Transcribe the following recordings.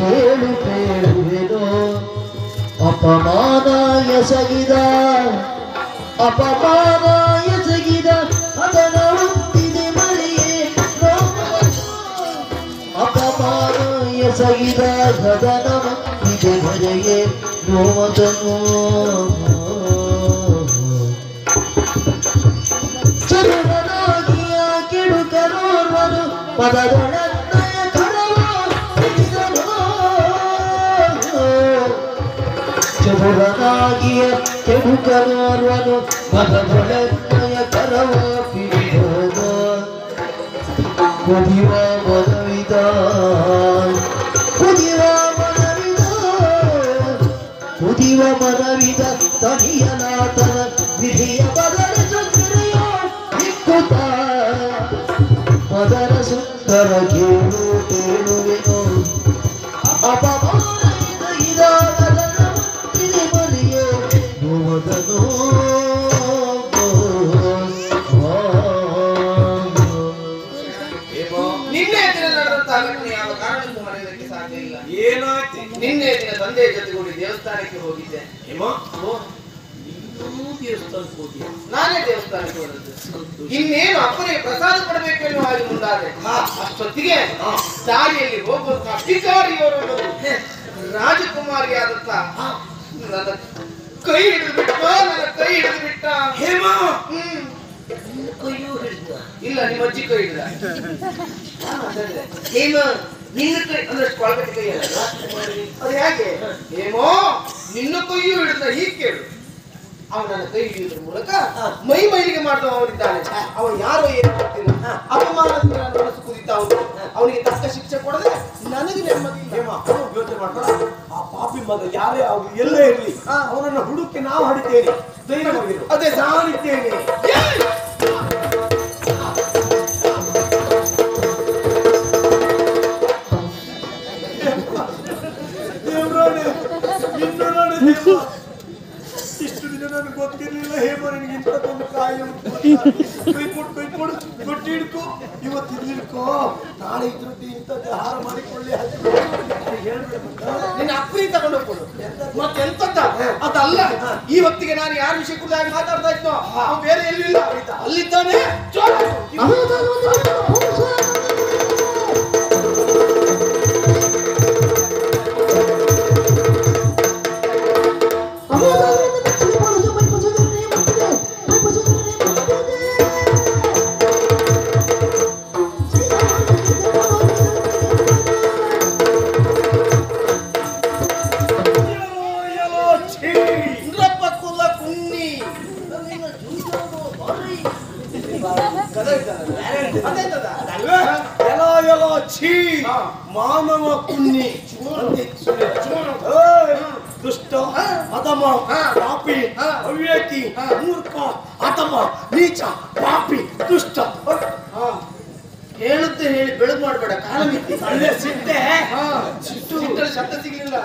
ಕೇಳು ಕೇಳುವೆನು ಅಪಮಾನ ಎಸಗಿದ ಅದನ ಒತ್ತಿದೆ ಮರಿಯೇ ಅಪಮಾನ ಎಸಗಿದ ಅದನ ಒತ್ತಿದೆ ಮರೆಯೇ ನೋವದನು ಚದುರನಾಗಿಯ ಕೆಡುಕರೋರ್ವನು ಪದದೊಳನ್ನಯ ಕರವ ಚದುರನಾಗಿಯ ಕೆಡುಕರೋರ್ವನು ಪದದೊಳನ್ನಯ ಕರವ ಪಿಡಿಯೋದ ಕುದಿವ ಮನವಿದ ತನಿಯನಾಥನ ವಿಧಿಯ ಬದಲ ಸುಂದರಿಯೋ ನಿಕ್ಕುತ್ತ ಮದರ ಸುಂದರ ಕೇಳುವೆನು ಅಪಮಾನ ಇದಾಗದ ಮುತ್ತಿದೆ ಮರಿಯೇ ನೋವದನು ನಿನ್ನೆ ದಿನ ನಡೆದಂತ ಘಟನೆ ಯಾವ ಕಾರಣಕ್ಕೂ ಮರೆಯೋದಕ್ಕೆ ಸಾಧ್ಯ ಇಲ್ಲ. ಏನಾಯ್ತು? ನಿನ್ನೆ ದಿನ ತಂದೆಯ ಜೊತೆಗೂಡಿ ದೇವಸ್ಥಾನಕ್ಕೆ ಹೋಗಿದ್ದೆ. ನಾನೇ ದೇವಸ್ಥಾನಕ್ಕೆ ಹೋದದ್ದು. ಇನ್ನೇನು ಅಪ್ಪನಿಗೆ ಪ್ರಸಾದ ಕೊಡಬೇಕು ಎನ್ನುವ ಹಾಗೆ ಮುಂದಾದೆ. ಅಷ್ಟೊತ್ತಿಗೆ ದಾರಿಯಲ್ಲಿ ಹೋಗುವಂತ ಅಧಿಕಾರಿಯವರು ರಾಜಕುಮಾರಿಯಾದಂತ ನನ್ನ ಕೈ ಹಿಡಿದು ಬಿಟ್ಟ. ಕೈಯೂ ಹಿಡಿದ ಇಲ್ಲ, ನಿಮ್ಮ ಅಜ್ಜಿ ಕೈ ಹಿಡಿದ. ನಿನ್ನ ಕೈ ಅಂದ್ರೆ ಕೊಳಗಟ್ಟಿ ಕೈ ಅಲ್ಲ ಅದು ಹೇಗೆ? ಏಮೋ ನಿನ್ನ ಕೈಯೂ ಹಿಡಿದ. ಹೀಗೆ ಕೇಳು, ಅವನ ಕೈ ಹಿಡಿಯುವುದರ ಮೂಲಕ ಮೈಲಿಗೆ ಮಾಡಿದವ ಅವನಿದ್ದಾನೆ. ಅವನು ಯಾರೋ ಏನು ಗೊತ್ತಿಲ್ಲ, ಅಪಮಾನದಿಂದ ನನ್ನ ಮನಸ್ಸು ಕುದಿತಾ ಉಂಟು. ಅವನಿಗೆ ತಕ್ಕ ಶಿಕ್ಷೆ ಕೊಡದೆ ನನಗೆ ನೆಮ್ಮದಿ. ಯೋಚನೆ ಮಾಡ್ಬೇಡ. ಆ ಪಾಪಿ ಮಗ ಯಾರೇ ಅವ್ರು ಎಲ್ಲೇ ಇರಲಿ ಅವನನ್ನು ಹುಡುಕಿ ನಾವು ಹಡಿತೇನೆ. ಧೈರ್ಯವಾಗಿರು. ಅದೇ ಸಾರಿದ್ದೇನೆ. ಇಷ್ಟು ದಿನ ನನಗೆ ಗೊತ್ತಿರ್ಲಿಲ್ಲ. ಹೇಮ ನಿನಗೆ ಇಂಥದ್ದೊಂದು ಕಾಯಿ ಕೊಟ್ಟು ಹಿಡ್ಕೊ, ಇವತ್ತು ಹಿಡ್ಕೊ, ನಾಳೆ ಇದ್ರದ್ದು ಇಂಥದ್ದು ಆಹಾರ ಮಾಡಿಕೊಳ್ಳಿ. ನಿನ್ನ ಅಪ್ಪನಿ ತಗೊಂಡು ಹೋಗ್ಕೊಡು. ಮತ್ತೆಂತದ್ದ ಅದಲ್ಲ. ಈ ಹೊತ್ತಿಗೆ ನಾನು ಯಾರ ವಿಷಯ ಕುರಿತಾಗಿ ಮಾತಾಡ್ತಾ ಇದ್ನೋ ಅವ್ನು ಬೇರೆ ಎಲ್ಲಿಲ್ಲ, ಅಲ್ಲಿದ್ದಾನೆ. ಮಾನವ ಕುನ್ನಿ ದುಷ್ಟ ಅಧಮ ಪಾಪಿ ಅವಿವೇಕಿ ಮೂರ್ಖ ಅಧಮ ನೀಚ ಪಾಪಿ ದುಷ್ಟ. ಹೇಳುತ್ತೆ ಹೇಳಿ ಬೆಳಕು ಮಾಡಬೇಡ. ಕಾಲ ಮಿತಿ ಅಲ್ಲೇ ಸಿಟ್ಟೆ ಸಿಟ್ಟಲ್ಲಿ ಶಬ್ದ ಸಿಗ್ಲಿಲ್ಲ.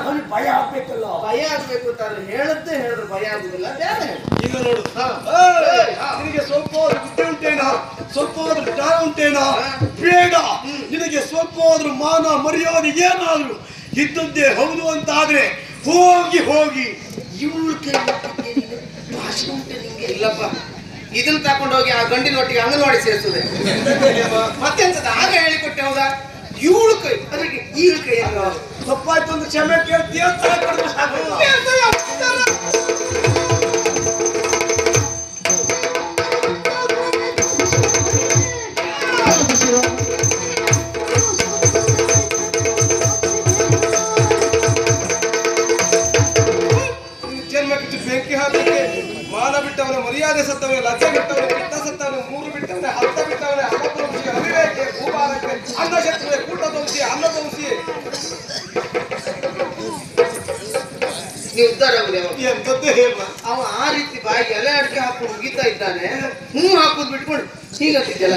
ಅವನಿಗೆ ಭಯ ಆಗ್ಬೇಕಲ್ಲ. ಭಯ ಆಗ್ಬೇಕು ಅಂತಾರೆ. ಹೇಳುತ್ತೆ ಹೇಳಿದ್ರೆ ಭಯ ಆಗುದಿಲ್ಲ. ಬೇರೆ ಈಗ ನೋಡು, ನಿನಗೆ ಸ್ವಲ್ಪ ಬುದ್ಧಿ ಉಂಟೇನಾ? ಸ್ವಲ್ಪ ಜ್ಞಾನ ಉಂಟೇನಾ? ಬೇಡ. ನಿನಗೆ ಸ್ವಲ್ಪ ಆದ್ರೂ ಮಾನ ಮರ್ಯಾದೆ ಏನಾದ್ರು ಇದ್ದದ್ದೇ ಹೌದು ಅಂತಾದ್ರೆ ಹೋಗಿ ಇವಳು ಕೈ ಭಾಷೆ ಉಂಟೆ ನಿಂಗೆ? ಇಲ್ಲಪ್ಪ, ಇದನ್ನ ತಕೊಂಡೋಗಿ ಆ ಗಂಡಿನ ಒಟ್ಟಿಗೆ ಅಂಗನವಾಡಿ ಸೇರಿಸುದೆ. ಮತ್ತೆಂತದ ಆಗ ಹೇಳಿಕೊಟ್ಟೆ ಹೌದಾ? ಇವಳು ಕೈ ಅದಕ್ಕೆ ಈ ಕೈ ತಪ್ಪಾಯ್ತು ಒಂದು ಕ್ಷಮೆ ಕೇಳ್ತೀಯ. ಜನ್ಮಕ್ಕೆ ಬೆಂಕಿ ಹಾಕಕ್ಕೆ ಮಾನ ಬಿಟ್ಟವನ, ಮರ್ಯಾದೆ ಸತ್ತವನೇ, ಲಜ್ಜೆ ಬಿಟ್ಟವನೇ, ಪಿತ್ತ ಸತ್ತವನೇ, ಮೂರು ಬಿಟ್ಟವನೇ, ಹತ್ತ ಬಿಟ್ಟವನೇ, ಅಮತವಂಶಿ, ಅವಿವೇಕೆ, ಭೂಭಾರಕ್ಕೆ, ಅನ್ನಶತ್ರುವೆ, ಕೂಟವಂಶಿ, ಅನ್ನವಂಶಿ. ನೀವು ಉದ್ಧಾರ ಆಗುದೇ ಎಂತದ್ದು ಹೇಮ? ಅವ ಆ ರೀತಿ ಬಾಯಿಗೆ ಎಲೆ ಅಡಿಕೆ ಹಾಕೊಂಡು ಮುಗಿತಾ ಇದ್ದಾನೆ. ಹಾಕುದು ಬಿಟ್ಕೊಂಡು ಹೀಗತ್ತಿದ್ದಲ್ಲ,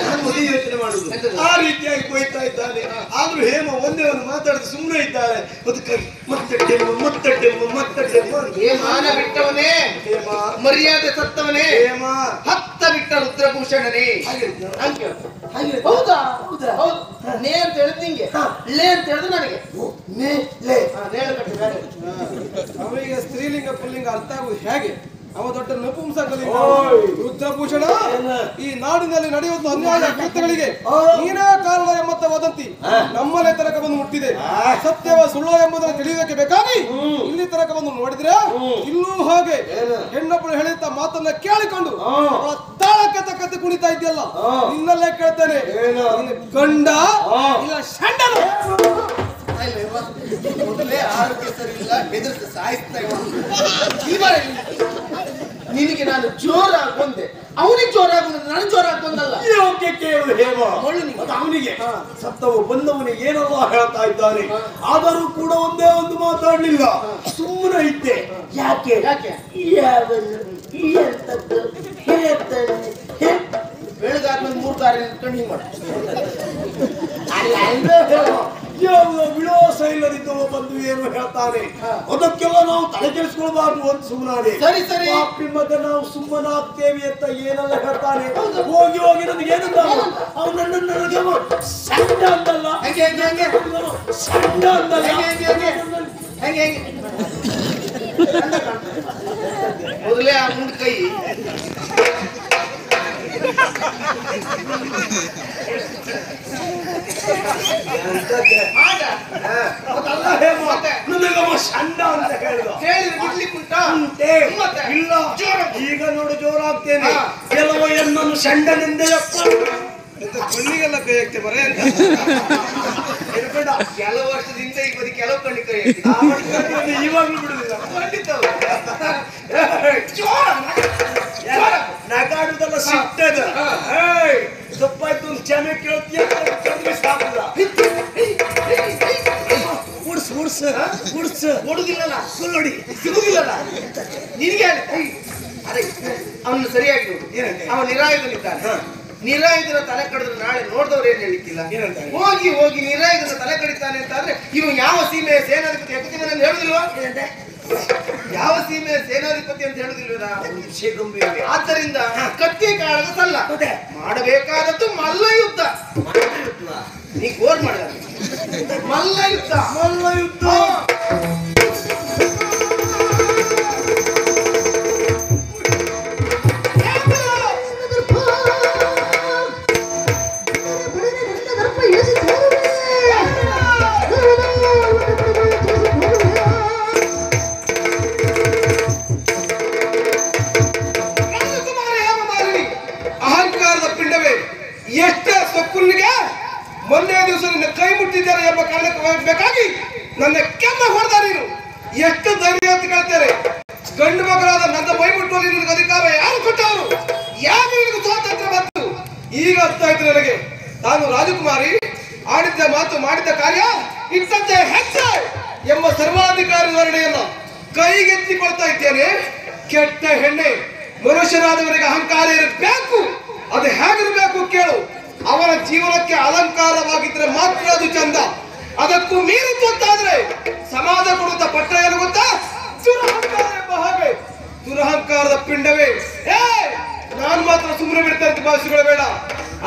ಯೋಚನೆ ಮಾಡುದು ಆ ರೀತಿಯಾಗಿ ಕೊಯ್ತಾ ಇದ್ದಾನೆ. ಆದ್ರೂ ಹೇಮ ಒಂದೇ ಒಂದು ಮಾತಾಡಿದ್ರೆ ಸುಮ್ಮನೆ ಇದ್ದಾಳೆ. ಮಾನ ಬಿಟ್ಟವನೇ, ಮರ್ಯಾದೆ ಸತ್ತವನೇ, ಹತ್ತ ಬಿಟ್ಟ ರುದ್ರಭೂಷಣನೇ. ಹೌದಾ? ಹೌದು. ನೇ ಅಂತ ಹೇಳಿದ್ ನಿಂಗೆ, ಲೇ ಅಂತ ಹೇಳಿದ್ರೆ ನನಗೆ. ನೇಳೆ ನೇಳು ಕಟ್ಟಿ ಬೇರೆ ಅವನಿಗೆ ಸ್ತ್ರೀಲಿಂಗ ಪುಲ್ಲಿಂಗ ಅರ್ಥ ಆಗುದು ಹೇಗೆ? ಅವ ದೊಡ್ಡ ನಪುಂಸಕಲಿಂಗ ರುದ್ರಭೂಷಣ. ಈ ನಾಡಿನಲ್ಲಿ ನಡೆಯುವುದು ಅನ್ಯಾಯ ಕೃತ್ಯಗಳಿಗೆ ನೀನೇ ಕಾರಣ ಎಂಬಂತ ವದಂತಿ ನಮ್ಮನೆ ತನಕ ಬಂದು ಮುಟ್ಟಿದೆ. ಸತ್ಯವ ಸುಳ್ಳು ಎಂಬುದನ್ನು ತಿಳಿಯುವುದಕ್ಕೆ ಬೇಕಾಗಿ ಇಲ್ಲಿ ತನಕ ಬಂದು ನೋಡಿದ್ರೆ ಇಲ್ಲೂ ಹಾಗೆ ಹೆಣ್ಣೊಬ್ಬಳು ಹೇಳಿದ ಮಾತನ್ನ ಕೇಳಿಕೊಂಡು ಅವಳ ತಾಳಕ್ಕೆ ತಕ್ಕಂತೆ ಕುಣಿತಾ ಇದೆಯಲ್ಲ, ನಿನ್ನಲ್ಲೇ ಕೇಳ್ತೇನೆ, ಗಂಡ ಇಲ್ಲ ಷಂಡನು? ಮೊದಲೇ ಆರೋಗ್ಯ ಸರಿ ಇಲ್ಲ, ಬೆದರಿಸಿ ಸಾಯಿಸ್ತಾ ನಿನಗೆ ನಾನು ಜೋರಾಗಿ ಬಂದೆ, ಅವನಿಗೆ ಜೋರಾಗಿ ನನಗೆ ಜೋರಾಗಿ ಬಂದಲ್ಲ. ಯೋಗ್ಯ ಕೇಳು ಹೇಮ. ಅವನಿಗೆ ಸತ್ತವು ಬಂದವನಿಗೆ ಏನೆಲ್ಲ ಹೇಳ್ತಾ ಇದ್ದಾನೆ, ಆದರೂ ಕೂಡ ಒಂದೇ ಒಂದು ಮಾತಾಡ್ಲಿಲ್ಲ, ಸುಮ್ಮನೆ ಇದ್ದೆ. ಯಾಕೆ ಯಾಕೆ ಬೆಳಗಾದ್ಮೇಲೆ 3 ದಾರಿ ನಿಂತ್ಕೊಂಡು ಹಿಂಗ್ ಮಾಡ ಯಾವ ವಿಳಾಸ ಇಲ್ಲದಿದ್ದವ ಬಂದು ಏನು ಹೇಳ್ತಾನೆ, ಅದಕ್ಕೆಲ್ಲ ನಾವು ತಲೆ ಕೆಡಿಸ್ಕೊಳ್ಬಾರ್ದು ಅಂತ ಸುಮ್ಮನಾದೆ. ಸರಿ ಸರಿ ಮತ್ತೆ ನಾವು ಸುಮ್ಮನಾಗ್ತೇವೆ ಅಂತ ಏನೆಲ್ಲ ಹೇಳ್ತಾನೆ. ಹೋಗಿ ಹೋಗಿ ನನಗೆ ಏನಂದ ಅವ್ನು ನನಗೆ ಸಂಡ ಅಂತಲ್ಲ, ಸಂಡ ಅಂತಲ್ಲ, ಮೊದಲೇ ಆ ಮುಂದ್ ಕೈ ಸಂಡ ಅಂತ ಹೇಳಿದ. ಇಲ್ಲ ಈಗ ನೋಡು ಜೋರಾಗ್ತೇನೆ, ಕೆಲವು ಎನ್ನನ್ನು ಸಂಡನೆಂದೇ ಕಣ್ಣಿಗೆಲ್ಲ ಕೈ ಹಾಕ್ತೆ ಬರೇ ಅಂತ ಕೆಲವು ವರ್ಷದಿಂದ ಈಗ ಬದಿ ಕೆಲವು ಕಣ್ಣಿ ಕೈ ಇವಾಗ್ಲೂ ಬಿಡುದಿಲ್ಲ. ನಗಾಡುದಲ್ಲ ಸಿಟ್ಟದ. ಸಪ್ಪಾಯ್ತು ಒಂದು ಚೆನ್ನಾಗಿ ಕೇಳ್ತೀಯ ಓಡುದಿಲ್ಲಲ್ಲ, ಸುಳ್ಳೊಡಿ ಸಿಗುದಿಲ್ಲಲ್ಲ ನಿನಗೆ. ಅರೆ ಅವನು ಸರಿಯಾಗಿ ನೋಡು, ಅವ ನಿರಾಯುಧನಿದ್ದಾನೆ. ನಿರಾಯುಧನ ತಲೆ ಕಡಿದ್ರೆ ನಾಳೆ ನೋಡಿದವ್ರು ಏನ್ ಹೇಳಿಕ್ಕಿಲ್ಲ. ಹೋಗಿ ಹೋಗಿ ನಿರಾಯುಧನ ತಲೆ ಕಡಿತಾನೆ ಅಂತ ಆದ್ರೆ ಇವ ಯಾವ ಸೀಮೆಯ ಸೇನಾಧಿಪತಿ ಯಾಕಂತ ನಾನು ಹೇಳುದಿಲ್ವಾ? ಯಾವ ಸೀಮೆಯ ಸೇನಾಧಿಪತಿ ಅಂತ ಹೇಳುದಿಲ್ವ? ಆದ್ದರಿಂದ ಕತ್ತಿ ಕಾಳಗ ಸಲ್ಲ, ಮಾಡಬೇಕಾದದ್ದು ಮಲ್ಲ ಯುದ್ಧ. ನೀ ಗೋರ್ ಮಾಡ ಮಲ್ಲ ಯುದ್ಧ, ಮಲ್ಲ ಯುದ್ಧ. ಅಹಂಕಾರದ ಪಿಂಡವೇ, ಎಷ್ಟೇ ಸೊಕ್ಕುನಿಗೆ ಮೊನ್ನೆ ದಿವಸ ನಿನ್ನ ಕೈ ಮುಟ್ಟಿದ್ದಾರೆ ಎಂಬ ಕಾರಣಕ್ಕೆ ಬೇಕಾಗಿ ನನ್ನ ಕೆಮ್ಮ ಹೊಡೆದ ನೀನು. ಎಷ್ಟು ಧೈರ್ಯ ಅಂತ ಕೇಳ್ತಾರೆ. ಗಂಡು ಮಕ್ಕಳಾದ ನನ್ನ ಮೈ ಮುಟ್ಟುವಲ್ಲಿ ನಿನಗೆ ಅಧಿಕಾರ ಯಾರು ಕೊಟ್ಟವರು? ಯಾರು ನಿನಗೆ ಸ್ವಾತಂತ್ರ್ಯ ಬಂತು? ಈಗ ಅರ್ಥ ಆಯ್ತು ನನಗೆ. ನಾನು ರಾಜಕುಮಾರಿ ಆಡಿದ್ದ ಮಾತು ಮಾಡಿದ್ದ ಕಾರ್ಯ ಇಟ್ಟಂತೆ ಹೆಚ್ಚು ಎಂಬ ಸರ್ವಾಧಿಕಾರಿ ಧೋರಣೆಯನ್ನು ಕೈಗೆತ್ತಿಕೊಳ್ತಾ ಇದ್ದೇನೆ. ಕೆಟ್ಟ ಹೆಣ್ಣೆ, ಮನುಷ್ಯರಾದವರಿಗೆ ಅಹಂಕಾರ ಇರಬೇಕು. ಅದು ಹೇಗಿರಬೇಕು ಕೇಳು. ಅವನ ಜೀವನಕ್ಕೆ ಅಲಂಕಾರವಾಗಿದ್ರೆ ಮಾತ್ರ ಅದು ಚಂದ. ಅದಕ್ಕೂ ಮೀರಿ ಗೊತ್ತಾದ್ರೆ ಸಮಾಜ ಕೊಡುತ್ತ ಪಟ್ಟ ಏನು ಗೊತ್ತಾ? ದುರಹಂಕಾರ ಎಂಬ ಹಾಗೆ. ದುರಹಂಕಾರದ ಪಿಂಡವೇ, ನಾನು ಮಾತ್ರ ಸುಮ್ಮನೆ ಬಿಡ್ತಾ ಅಂತ ಭಾಷೆಗಳು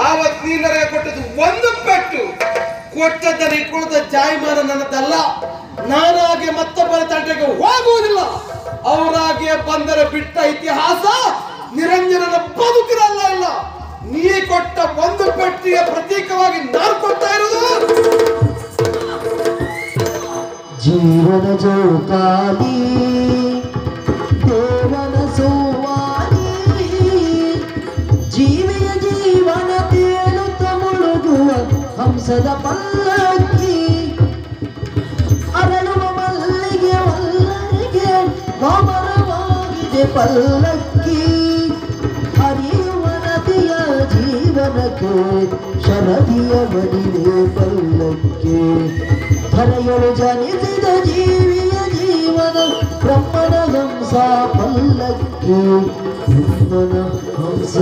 ಆವತ್ತು ನೀನರಿಗೆ ಕೊಟ್ಟದ್ದು ಒಂದು ಪೆಟ್ಟು. ಕೊಟ್ಟದ್ದನ್ನು ಇಟ್ಕೊಳ್ಳುತ್ತ ಜಾಯಮಾನ ನನ್ನದಲ್ಲ. ನಾನಾಗೆ ಮತ್ತೊಬ್ಬರ ತಂಟೆಗೆ ಹೋಗುವುದಿಲ್ಲ. ಅವರಾಗೆ ಬಂದರೆ ಬಿಟ್ಟ ಇತಿಹಾಸ ನಿರಂಜನನ ಬದುಕಿರಲ್ಲ. ಇಲ್ಲ, ನೀ ಕೊಟ್ಟ ಒಂದು ಪೆಟ್ಟಿಗೆ ಪ್ರತೀಕವಾಗಿ ನಾನು ಕೊಡ್ತಾ ಇರೋದು. ಜೀವನ ಜೋಕಾಲಿ ದೇವನ ಸೋವಾಲಿ, ಜೀವಿಯ ಜೀವನ ತೇಲುತ್ತ ಮುಳುಗುವ ಹಂಸದ ಪಲ್ಲಕ್ಕಿ, ಅರಳುವ ಮಲ್ಲಿಗೆ ಮಲ್ಲರಿಗೆ ಮಾಮರವಾಗಿದೆ ಪಲ್ಲಕ್ಕಿ, ಹರಿಯುವ ನದಿಯ ಜೀವನಕ್ಕೆ ಶರದಿಯ ಬಡಿದೆ ಪಲ್ಲಕ್ಕಿ, ಧರೆಯಲು ಜನಿಸಿದ ಜೀವಿಯ ಜೀವನ ಬ್ರಹ್ಮನ ಹಂಸ ಪಲ್ಲಕ್ಕಿ, ಬ್ರಹ್ಮನ ಹಂಸ